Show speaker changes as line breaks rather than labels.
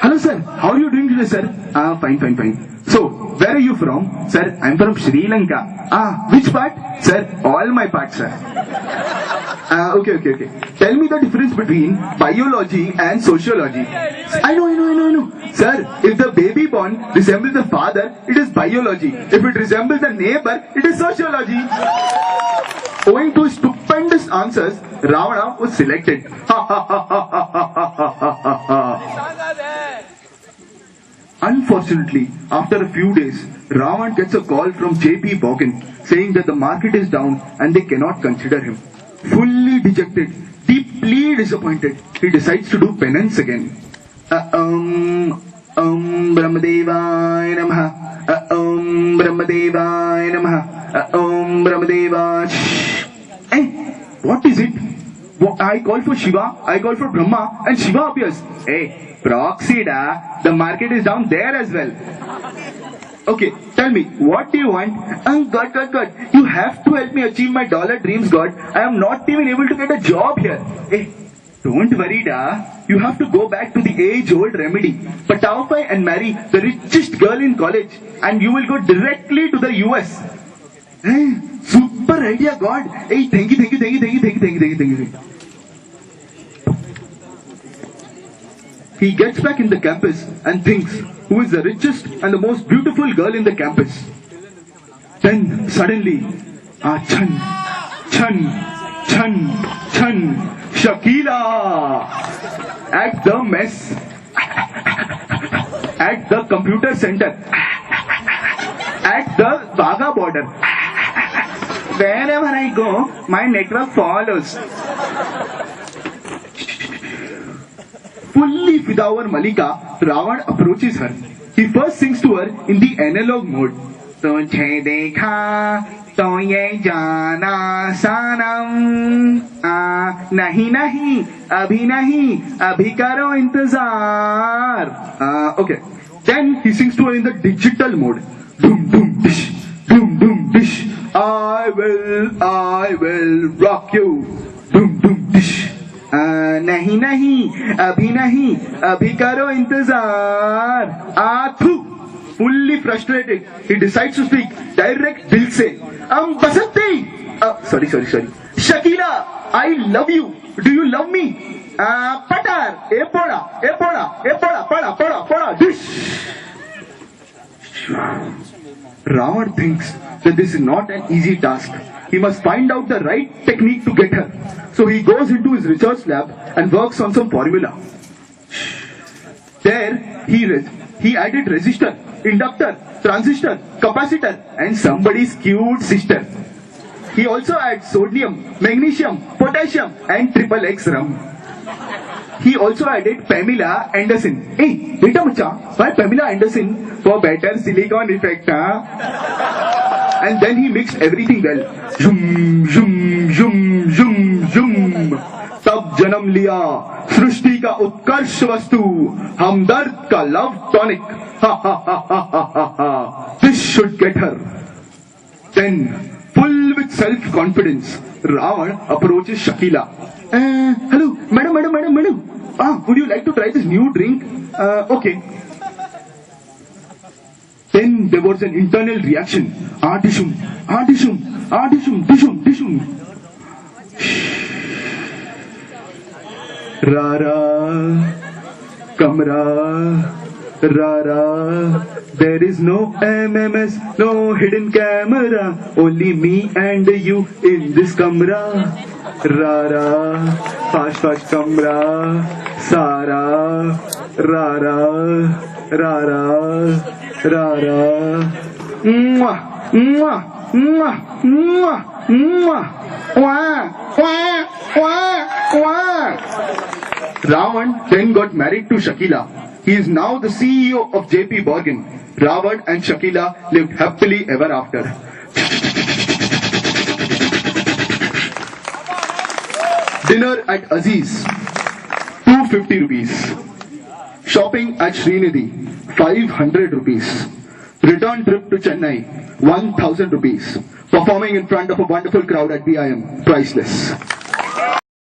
Hello sir, how are you doing today sir? Fine. So, where are you from? Sir, I'm from Sri Lanka. Which part? Sir, all my parts sir. Okay. Tell me the difference between biology and sociology. I know. Sir, if the baby born resembles the father, it is biology. If it resembles the neighbor, it is sociology. Owing to stupendous answers, Ravana was selected. Unfortunately, after a few days, Ravan gets a call from J.P. Morgan saying that the market is down and they cannot consider him. Fully dejected, deeply disappointed, he decides to do penance again. Brahmadevaya Namaha. Brahmadevaya Namaha. Brahmadeva. Hey, what is it? I call for Shiva, I call for Brahma, and Shiva appears. Hey, proxy da, the market is down there as well. Okay, tell me, what do you want? God, you have to help me achieve my dollar dreams, God. I am not even able to get a job here. Hey, don't worry da, you have to go back to the age-old remedy. Patafai and marry the richest girl in college, and you will go directly to the US. Hey, super idea, God. Hey, thank you. He gets back in the campus and thinks, who is the richest and the most beautiful girl in the campus? Then suddenly, Chan, Shakila at the mess, at the computer center, at the Vaga border. Wherever I go, my network follows. Fully Fidawan Malika, Ravan approaches her. He first sings to her in the analog mode. Tujhe dekha, to ye jana sanam. Nahi, abhi karo intezar. Okay. Then he sings to her in the digital mode. Dum dish. I will rock you. Dum dish. Nahi, abhi karo intezar. Thu. Fully frustrated, he decides to speak direct dil se. Basanti. Sorry. Shakila, I love you. Do you love me? Patar. Poda. Dish. Ravan thinks that this is not an easy task. He must find out the right technique to get her. So he goes into his research lab and works on some formula. There, he added resistor, inductor, transistor, capacitor, and somebody's cute sister. He also adds sodium, magnesium, potassium, and XXX rum. He also added Pamela Anderson. Hey, beta macha, why Pamela Anderson? For better silicon effect, huh? And then he mixed everything well. Zoom. तब जन्म लिया सृष्टि का उत्कर्ष वस्तु, हमदर्द का love tonic. This should get her. Then, full with self-confidence, Ravan approaches Shakila. Hello, madam. Would you like to try this new drink? Okay. Then there was an internal reaction. Dishum. Rara, Kamra, Rara. There is no MMS, no hidden camera. Only me and you in this Kamra. Rara, fast Kamra. Sara, Rara. Mwah. Ravan then got married to Shakila. He is now the CEO of J.P. Morgan. Ravan and Shakila lived happily ever after. Dinner at Aziz, 250 rupees. Shopping at Srinidhi, 500 rupees. Return trip to Chennai, 1000 rupees. Performing in front of a wonderful crowd at BIM, priceless.